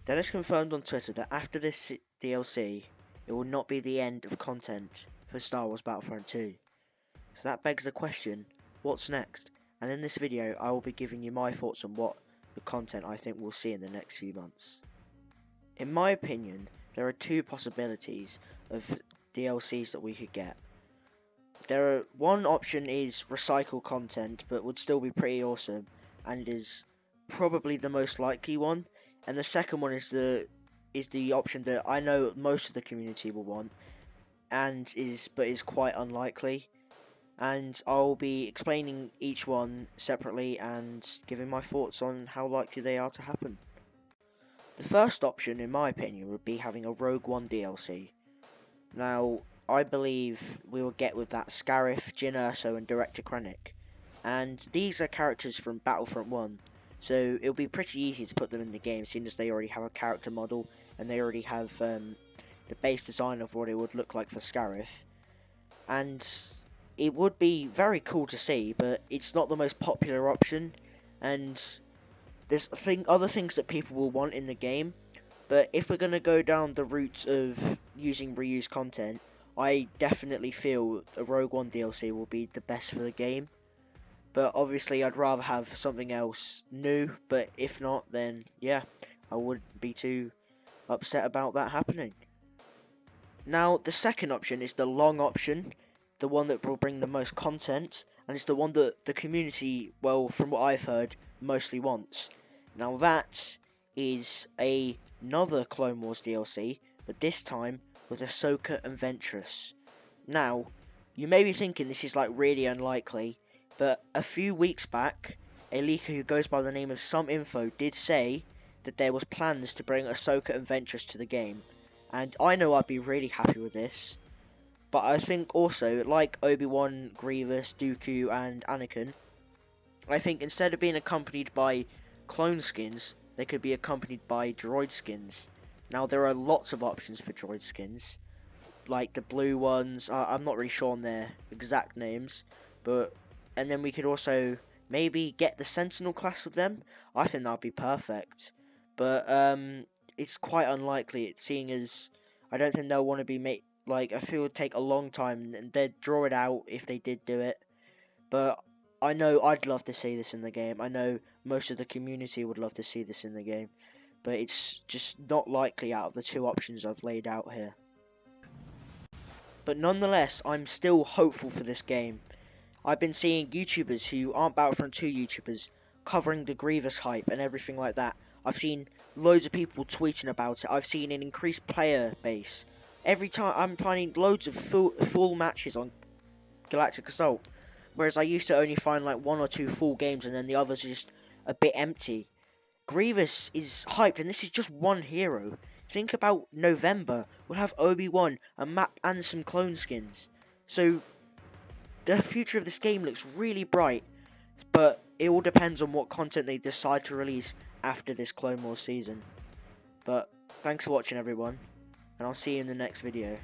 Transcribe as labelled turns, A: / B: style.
A: Dennis confirmed on Twitter that after this DLC, it will not be the end of content for Star Wars Battlefront 2. So that begs the question, what's next? And in this video, I will be giving you my thoughts on what the content I think we'll see in the next few months. In my opinion, there are two possibilities of DLCs that we could get. One option is recycle content, but would still be pretty awesome, and is probably the most likely one. And the second one is the option that I know most of the community will want, and is quite unlikely. And I'll be explaining each one separately and giving my thoughts on how likely they are to happen. The first option, in my opinion, would be having a Rogue One DLC. Now, I believe we will get with that Scarif, Jyn Erso, and Director Krennic. And these are characters from Battlefront 1, so it'll be pretty easy to put them in the game, seeing as they already have a character model, and they already have the base design of what it would look like for Scarif. And it would be very cool to see, but it's not the most popular option, and there's other things that people will want in the game. But if we're going to go down the route of using reused content, I definitely feel the Rogue One DLC will be the best for the game. But obviously I'd rather have something else new, but if not, then yeah, I wouldn't be too upset about that happening. Now, the second option is the long option, the one that will bring the most content, and it's the one that the community, well, from what I've heard, mostly wants. Now that is another Clone Wars DLC, but this time with Ahsoka and Ventress. Now, you may be thinking this is like really unlikely, but a few weeks back, a leaker who goes by the name of Some Info did say that there was plans to bring Ahsoka and Ventress to the game, and I know I'd be really happy with this. But I think also, like Obi-Wan, Grievous, Dooku, and Anakin, I think instead of being accompanied by clone skins, they could be accompanied by droid skins. Now, there are lots of options for droid skins, like the blue ones. I'm not really sure on their exact names, and then we could also maybe get the Sentinel class of them. I think that'd be perfect, but it's quite unlikely, seeing as I don't think they'll want to be I feel it would take a long time, and they'd draw it out if they did do it. But I know I'd love to see this in the game. I know most of the community would love to see this in the game. But it's just not likely out of the two options I've laid out here. But nonetheless, I'm still hopeful for this game. I've been seeing YouTubers who aren't Battlefront 2 YouTubers covering the Grievous hype and everything like that. I've seen loads of people tweeting about it. I've seen an increased player base. Every time I'm finding loads of full matches on Galactic Assault, whereas I used to only find like one or two full games and then the others are just a bit empty. Grievous is hyped, and this is just one hero. Think about November, we'll have Obi-Wan, a map, and some clone skins. So the future of this game looks really bright, but it all depends on what content they decide to release after this Clone Wars season. But thanks for watching, everyone, and I'll see you in the next video.